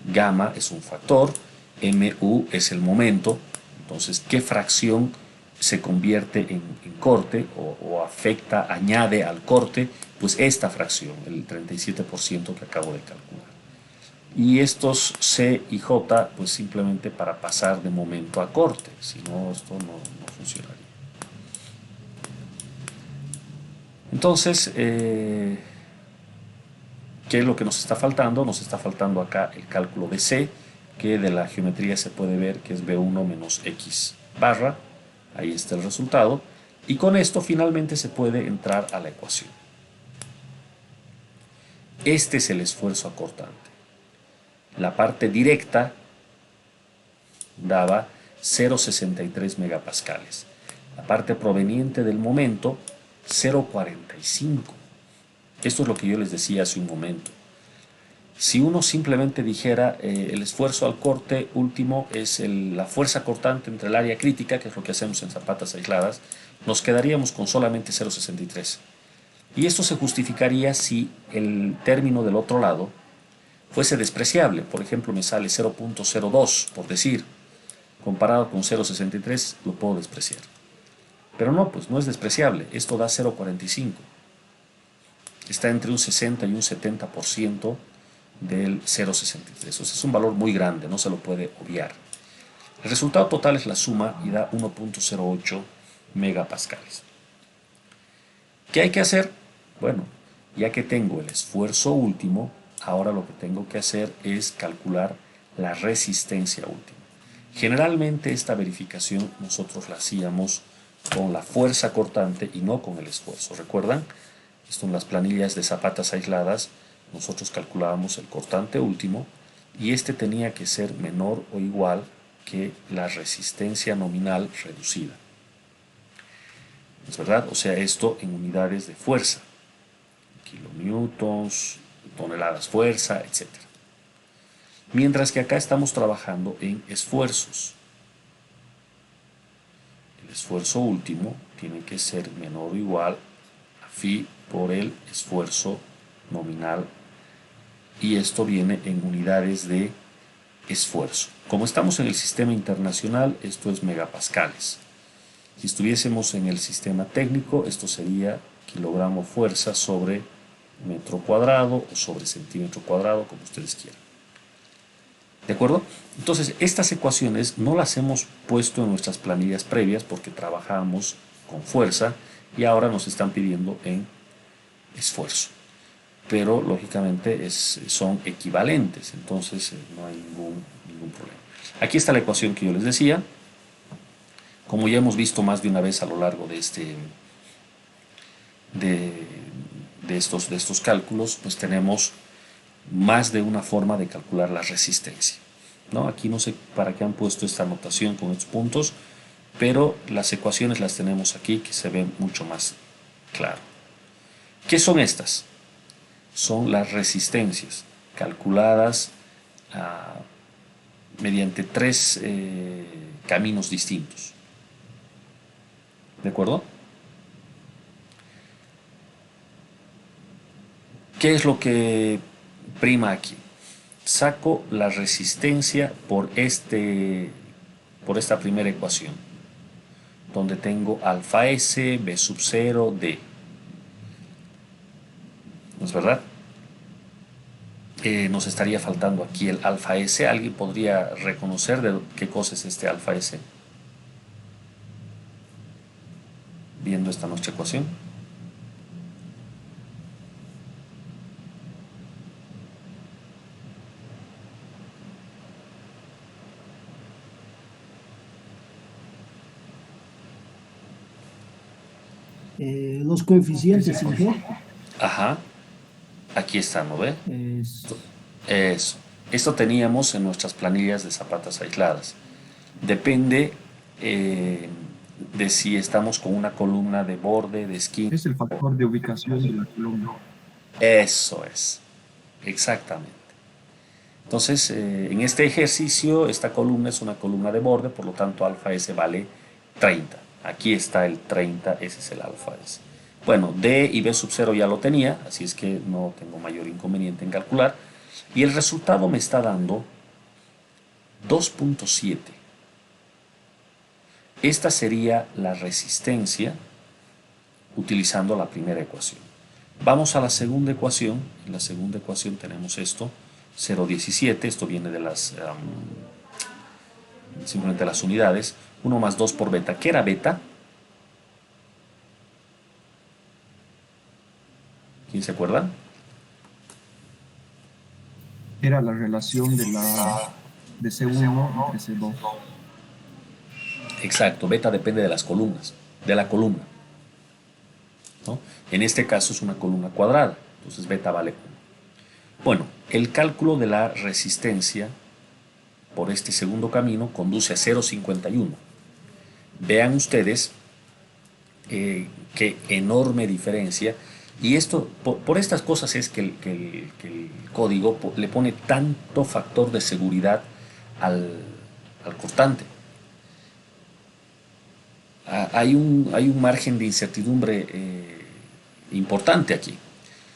Gamma es un factor, MU es el momento, entonces ¿qué fracción se convierte en corte o afecta, añade al corte? Pues esta fracción, el 37% que acabo de calcular. Y estos C y J, pues simplemente para pasar de momento a corte, si no, esto no funcionaría. Entonces, ¿qué es lo que nos está faltando? Nos está faltando acá el cálculo de C, que de la geometría se puede ver que es B1 menos X barra. Ahí está el resultado. Y con esto finalmente se puede entrar a la ecuación. Este es el esfuerzo acortante. La parte directa daba 0,63 megapascales. La parte proveniente del momento, 0,45. Esto es lo que yo les decía hace un momento. Si uno simplemente dijera el esfuerzo al corte último es la fuerza cortante entre el área crítica, que es lo que hacemos en zapatas aisladas, nos quedaríamos con solamente 0,63. Y esto se justificaría si el término del otro lado fuese despreciable. Por ejemplo, me sale 0,02, por decir. Comparado con 0,63 lo puedo despreciar. Pero no, pues no es despreciable. Esto da 0,45. Está entre un 60 y un 70% del 0,63. O sea, es un valor muy grande, no se lo puede obviar. El resultado total es la suma y da 1,08 megapascales. ¿Qué hay que hacer? Bueno, ya que tengo el esfuerzo último, ahora lo que tengo que hacer es calcular la resistencia última. Generalmente esta verificación nosotros la hacíamos con la fuerza cortante y no con el esfuerzo. ¿Recuerdan? Esto en las planillas de zapatas aisladas, nosotros calculábamos el cortante último y este tenía que ser menor o igual que la resistencia nominal reducida. ¿Es verdad? O sea, esto en unidades de fuerza, kilonewtons, toneladas fuerza, etc. Mientras que acá estamos trabajando en esfuerzos. El esfuerzo último tiene que ser menor o igual a phi por el esfuerzo nominal y esto viene en unidades de esfuerzo. Como estamos en el sistema internacional, esto es megapascales. Si estuviésemos en el sistema técnico, esto sería kilogramo fuerza sobre metro cuadrado o sobre centímetro cuadrado, como ustedes quieran. ¿De acuerdo? Entonces, estas ecuaciones no las hemos puesto en nuestras planillas previas porque trabajábamos con fuerza y ahora nos están pidiendo en esfuerzo. Pero, lógicamente, son equivalentes, entonces no hay ningún problema. Aquí está la ecuación que yo les decía. Como ya hemos visto más de una vez a lo largo de estos cálculos, pues tenemos más de una forma de calcular la resistencia, ¿no? Aquí no sé para qué han puesto esta notación con estos puntos, pero las ecuaciones las tenemos aquí que se ven mucho más claro. ¿Qué son estas? Son las resistencias calculadas mediante tres caminos distintos. ¿De acuerdo? ¿Qué es lo que prima aquí? Saco la resistencia por esta primera ecuación. donde tengo alfa S, B sub 0, D. ¿No es verdad? Nos estaría faltando aquí el alfa S. ¿Alguien podría reconocer de qué cosa es este alfa S? Viendo esta nuestra ecuación. Los coeficientes sin G. Ajá, aquí está, ¿no ve? Es, Eso. Esto teníamos en nuestras planillas de zapatas aisladas. Depende de si estamos con una columna de borde, de esquina. Es el factor de ubicación de la columna. Eso es, exactamente. Entonces, en este ejercicio, esta columna es una columna de borde, por lo tanto, alfa S vale 30. Aquí está el 30, ese es el alfa S. Bueno, D y B sub 0 ya lo tenía, así es que no tengo mayor inconveniente en calcular. Y el resultado me está dando 2.7. Esta sería la resistencia utilizando la primera ecuación. Vamos a la segunda ecuación. En la segunda ecuación tenemos esto, 0,17. Esto viene de las simplemente las unidades. 1 más 2 por beta. ¿Qué era beta? ¿Quién se acuerda? Era la relación de C1 entre C2. Exacto, beta depende de las columnas, de la columna, ¿no? En este caso es una columna cuadrada, entonces beta vale 1. Bueno, el cálculo de la resistencia por este segundo camino conduce a 0,51. Vean ustedes qué enorme diferencia. Y esto, por estas cosas es que el código le pone tanto factor de seguridad al cortante. Hay un margen de incertidumbre importante aquí.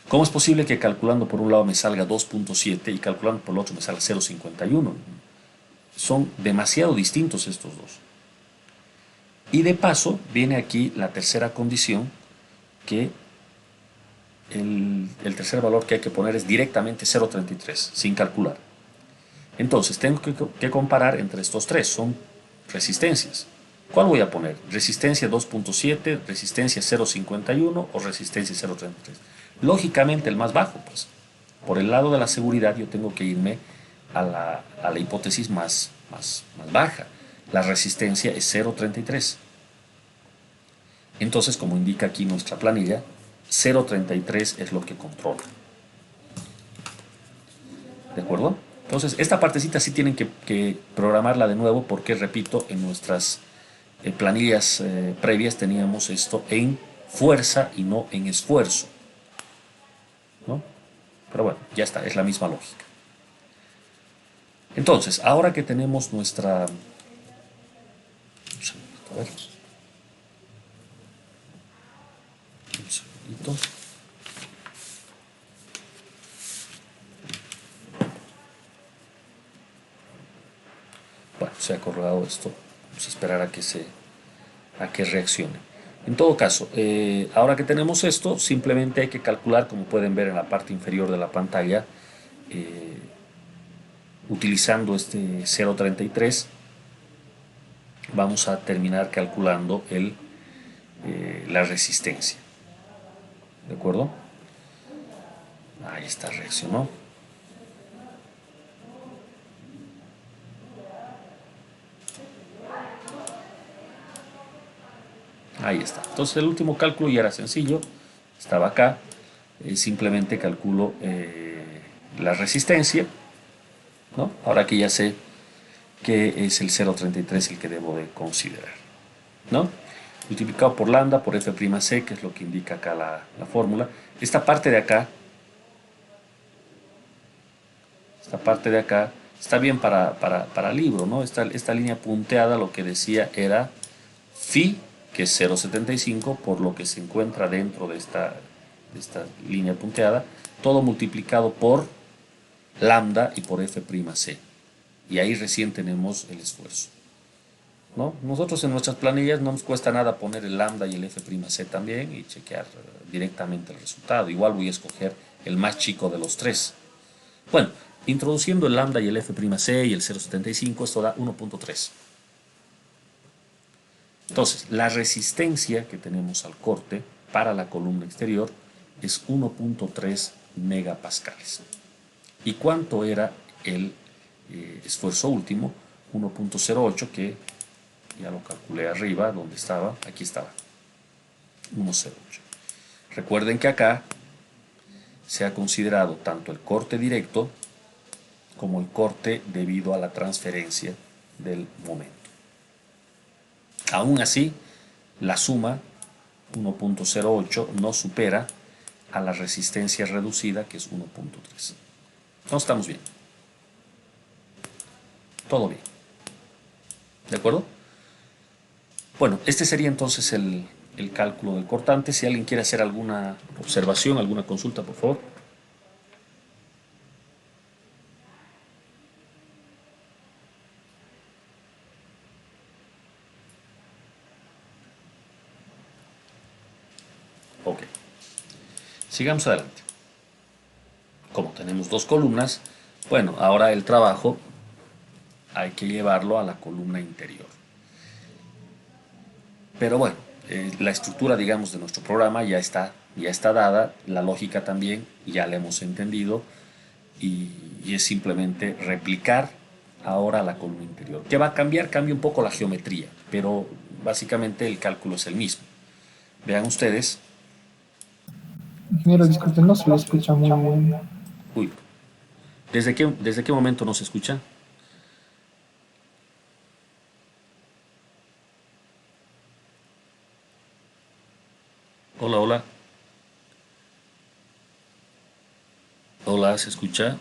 ¿Cómo es posible que calculando por un lado me salga 2.7 y calculando por el otro me salga 0.51? Son demasiado distintos estos dos. Y de paso viene aquí la tercera condición, que el tercer valor que hay que poner es directamente 0.33, sin calcular. Entonces tengo que comparar entre estos tres, son resistencias. ¿Cuál voy a poner? ¿Resistencia 2.7, resistencia 0.51 o resistencia 0.33? Lógicamente el más bajo, pues. Por el lado de la seguridad yo tengo que irme a la hipótesis más baja. La resistencia es 0.33. Entonces, como indica aquí nuestra planilla, 0.33 es lo que controla. ¿De acuerdo? Entonces, esta partecita sí tienen que programarla de nuevo porque, repito, en nuestras planillas previas teníamos esto en fuerza y no en esfuerzo, ¿no? Pero bueno, ya está, es la misma lógica. Entonces, ahora que tenemos nuestra... A ver. Un segundito. Bueno, se ha colgado esto. Vamos a esperar a que reaccione. En todo caso, ahora que tenemos esto, simplemente hay que calcular, como pueden ver en la parte inferior de la pantalla, utilizando este 0.33, vamos a terminar calculando la resistencia. ¿De acuerdo? Ahí está, reaccionó. Ahí está. Entonces el último cálculo ya era sencillo. Estaba acá. Simplemente calculo la resistencia, ¿no? Ahora que ya sé que es el 0.33 el que debo de considerar, ¿no? Multiplicado por lambda por F'C, que es lo que indica acá la fórmula. Esta parte de acá está bien para libro, ¿no? Esta línea punteada lo que decía era phi, que es 0.75, por lo que se encuentra dentro de esta línea punteada, todo multiplicado por lambda y por F'C. Y ahí recién tenemos el esfuerzo. ¿no? Nosotros en nuestras planillas no nos cuesta nada poner el lambda y el F'C también y chequear directamente el resultado. Igual voy a escoger el más chico de los tres. Bueno, introduciendo el lambda y el F'C y el 0,75, esto da 1.3. Entonces, la resistencia que tenemos al corte para la columna exterior es 1.3 megapascales. ¿Y cuánto era el esfuerzo último? 1.08, que ya lo calculé arriba, donde estaba, aquí estaba, 1.08. Recuerden que acá se ha considerado tanto el corte directo como el corte debido a la transferencia del momento. Aún así, la suma 1.08 no supera a la resistencia reducida, que es 1.3. No estamos bien. Todo bien. ¿De acuerdo? Bueno, este sería entonces el cálculo del cortante. Si alguien quiere hacer alguna observación, alguna consulta, por favor. Ok. Sigamos adelante. Como tenemos dos columnas, bueno, ahora el trabajo hay que llevarlo a la columna interior. Pero bueno, la estructura, digamos, de nuestro programa ya está dada, la lógica también ya la hemos entendido y es simplemente replicar ahora la columna interior. ¿Qué va a cambiar? Cambia un poco la geometría, pero básicamente el cálculo es el mismo. Vean ustedes. Ingeniero, disculpe, no se lo escucha muy bien. Uy, ¿desde qué momento no se escucha? Hola, hola. Hola, ¿se escucha?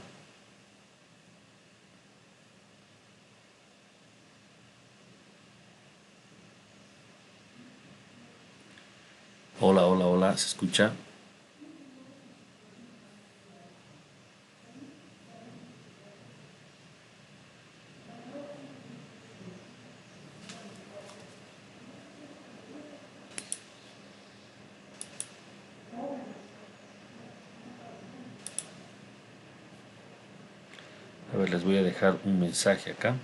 Hola, hola, hola, ¿se escucha? A ver, les voy a dejar un mensaje acá.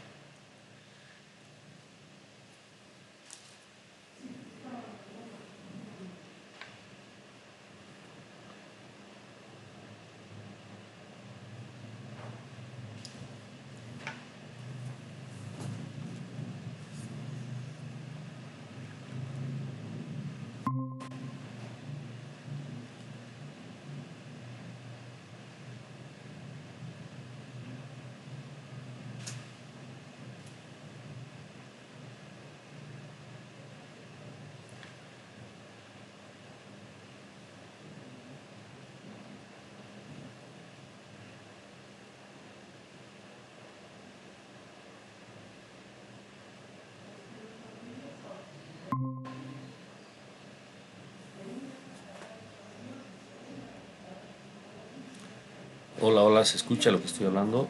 Hola, hola, ¿se escucha lo que estoy hablando?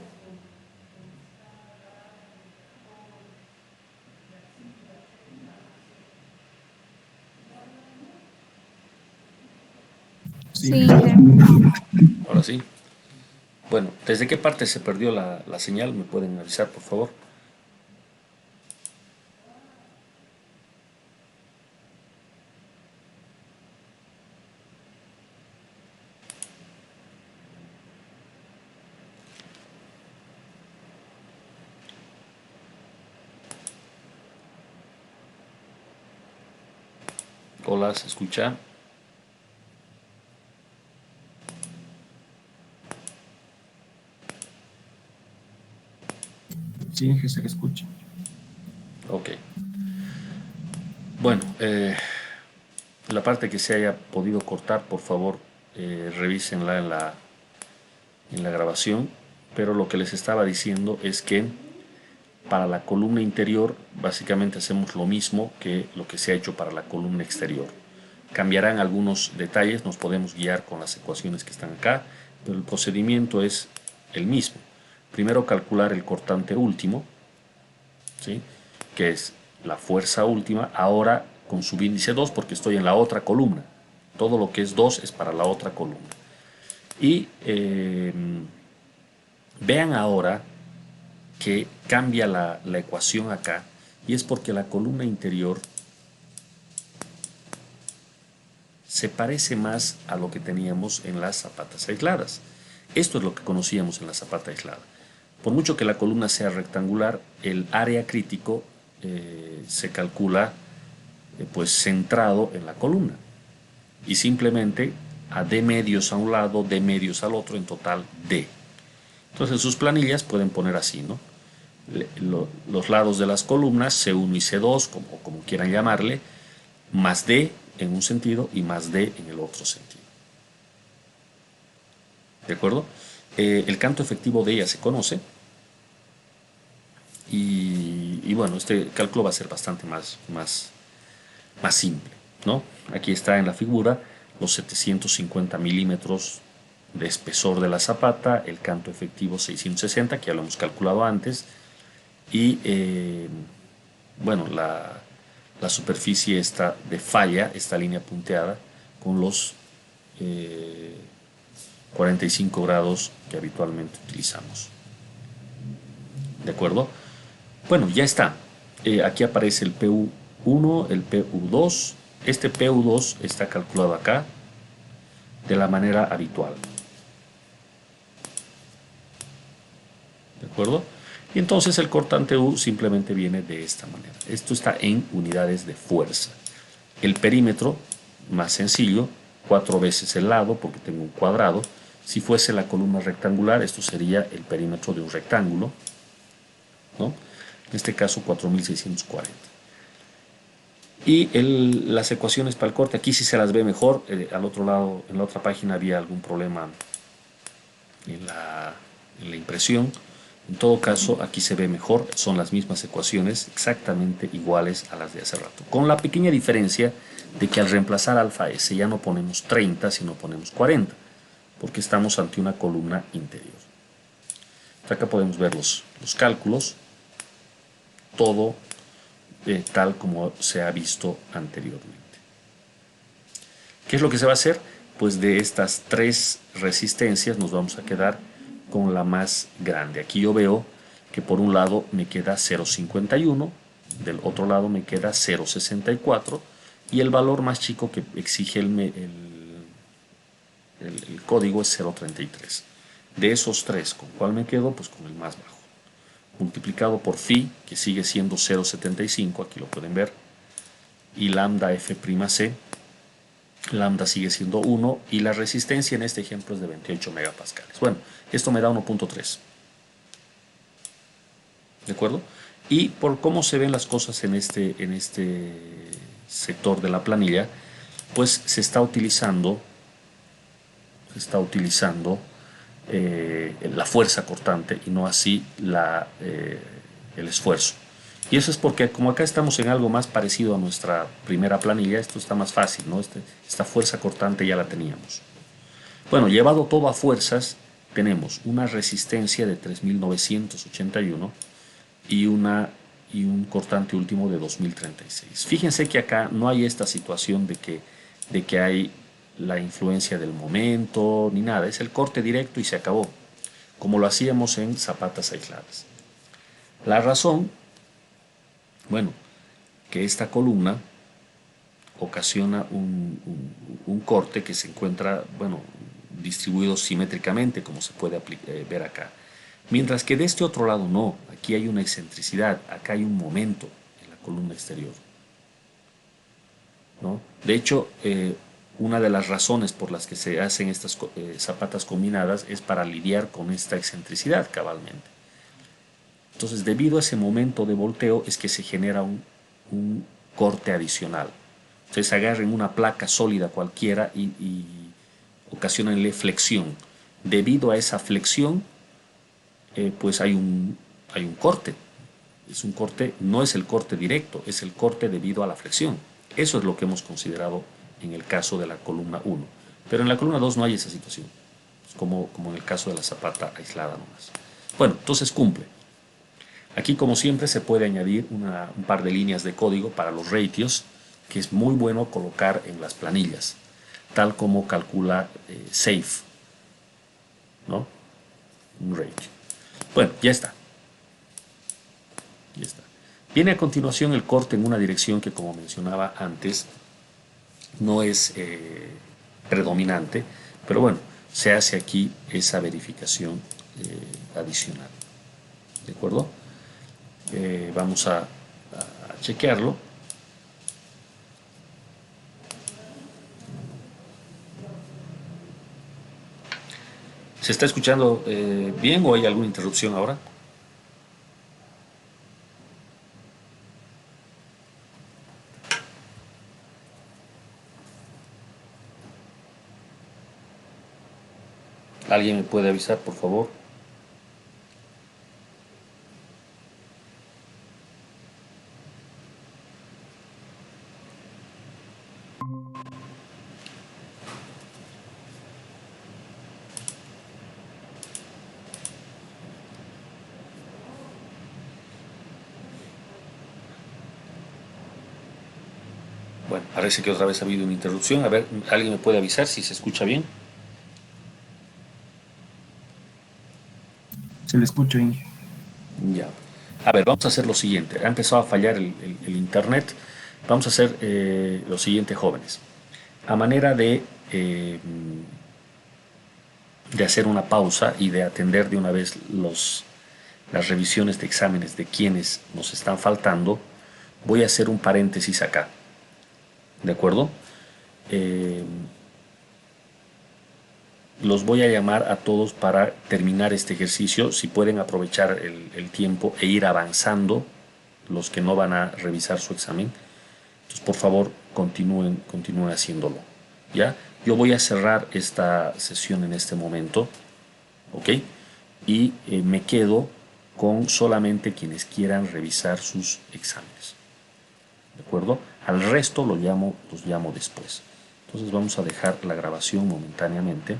Sí, Sí, Ahora sí. Bueno, ¿desde qué parte se perdió la señal? ¿Me pueden avisar, por favor? Hola, ¿se escucha? sí, que se escucha. Ok. Bueno, la parte que se haya podido cortar, por favor, revísenla en la grabación. Pero lo que les estaba diciendo es que para la columna interior básicamente hacemos lo mismo que lo que se ha hecho para la columna exterior. Cambiarán algunos detalles, nos podemos guiar con las ecuaciones que están acá, pero el procedimiento es el mismo. Primero calcular el cortante último, ¿sí? Que es la fuerza última, ahora con subíndice 2 porque estoy en la otra columna. Todo lo que es 2 es para la otra columna. Y vean ahora que cambia la ecuación acá, y es porque la columna interior se parece más a lo que teníamos en las zapatas aisladas. Esto es lo que conocíamos en la zapata aislada. Por mucho que la columna sea rectangular, el área crítico se calcula pues centrado en la columna, y simplemente a D medios a un lado, D medios al otro, en total D. Entonces sus planillas pueden poner así, ¿no? Los lados de las columnas, C1 y C2, como quieran llamarle, más D en un sentido y más D en el otro sentido. ¿De acuerdo? El canto efectivo de ella se conoce, y bueno, este cálculo va a ser bastante más simple, ¿no? Aquí está en la figura los 750 milímetros de espesor de la zapata, el canto efectivo 660, que ya lo hemos calculado antes, y bueno, la superficie está de falla, esta línea punteada, con los 45 grados que habitualmente utilizamos. ¿De acuerdo? Bueno, ya está. Aquí aparece el PU1, el PU2. Este PU2 está calculado acá de la manera habitual. ¿De acuerdo? Y entonces el cortante U simplemente viene de esta manera. Esto está en unidades de fuerza. El perímetro, más sencillo, 4 veces el lado, porque tengo un cuadrado. Si fuese la columna rectangular, esto sería el perímetro de un rectángulo, ¿no? En este caso 4640. Y las ecuaciones para el corte, aquí sí se las ve mejor. Al otro lado, en la otra página había algún problema en la impresión. En todo caso, aquí se ve mejor, son las mismas ecuaciones exactamente iguales a las de hace rato, con la pequeña diferencia de que al reemplazar alfa S ya no ponemos 30, sino ponemos 40, porque estamos ante una columna interior. Acá podemos ver los cálculos, todo tal como se ha visto anteriormente. ¿Qué es lo que se va a hacer? Pues de estas 3 resistencias nos vamos a quedar con la más grande. Aquí yo veo que por un lado me queda 0,51, del otro lado me queda 0,64, y el valor más chico que exige el código es 0,33. De esos 3, ¿con cuál me quedo? Pues con el más bajo. Multiplicado por phi, que sigue siendo 0,75, aquí lo pueden ver, y lambda F'C, lambda sigue siendo 1, y la resistencia en este ejemplo es de 28 megapascales. Bueno, esto me da 1.3. ¿De acuerdo? Y por cómo se ven las cosas en este sector de la planilla, pues se está utilizando la fuerza cortante y no así el esfuerzo. Y eso es porque como acá estamos en algo más parecido a nuestra primera planilla, esto está más fácil, ¿no? Esta fuerza cortante ya la teníamos. Bueno, llevado todo a fuerzas, tenemos una resistencia de 3981 y un cortante último de 2036. Fíjense que acá no hay esta situación de que hay la influencia del momento ni nada, es el corte directo y se acabó, como lo hacíamos en zapatas aisladas. La razón, bueno, que esta columna ocasiona un corte que se encuentra, bueno, distribuido simétricamente, como se puede ver acá. Mientras que de este otro lado no, aquí hay una excentricidad, acá hay un momento en la columna exterior, ¿no? De hecho, una de las razones por las que se hacen estas zapatas combinadas es para lidiar con esta excentricidad cabalmente. Entonces, debido a ese momento de volteo es que se genera un corte adicional. Ustedes agarren una placa sólida cualquiera y ocasionenle flexión. Debido a esa flexión, pues hay un corte. Es un corte, no es el corte directo, es el corte debido a la flexión. Eso es lo que hemos considerado en el caso de la columna 1. Pero en la columna 2 no hay esa situación, es como en el caso de la zapata aislada nomás. Bueno, entonces cumple. Aquí, como siempre, se puede añadir un par de líneas de código para los ratios, que es muy bueno colocar en las planillas, tal como calcula SAFE, ¿no? Un ratio. Bueno, ya está. Ya está. Viene a continuación el corte en una dirección que, como mencionaba antes, no es predominante, pero bueno, se hace aquí esa verificación adicional. ¿De acuerdo? Vamos a chequearlo. ¿Se está escuchando bien o hay alguna interrupción ahora? ¿Alguien me puede avisar, por favor? Bueno, parece que otra vez ha habido una interrupción. A ver, ¿alguien me puede avisar si se escucha bien? Se le escucha, Inge. Ya. A ver, vamos a hacer lo siguiente. Ha empezado a fallar el internet. Vamos a hacer lo siguiente, jóvenes. A manera de hacer una pausa y de atender de una vez las revisiones de exámenes de quienes nos están faltando, voy a hacer un paréntesis acá. ¿De acuerdo? Eh, los voy a llamar a todos para terminar este ejercicio. Si pueden aprovechar el tiempo e ir avanzando, los que no van a revisar su examen, entonces por favor continúen haciéndolo. ¿Ya? Yo voy a cerrar esta sesión en este momento, ¿ok? Y me quedo con solamente quienes quieran revisar sus exámenes. ¿De acuerdo? Al resto los llamo después. Entonces vamos a dejar la grabación momentáneamente.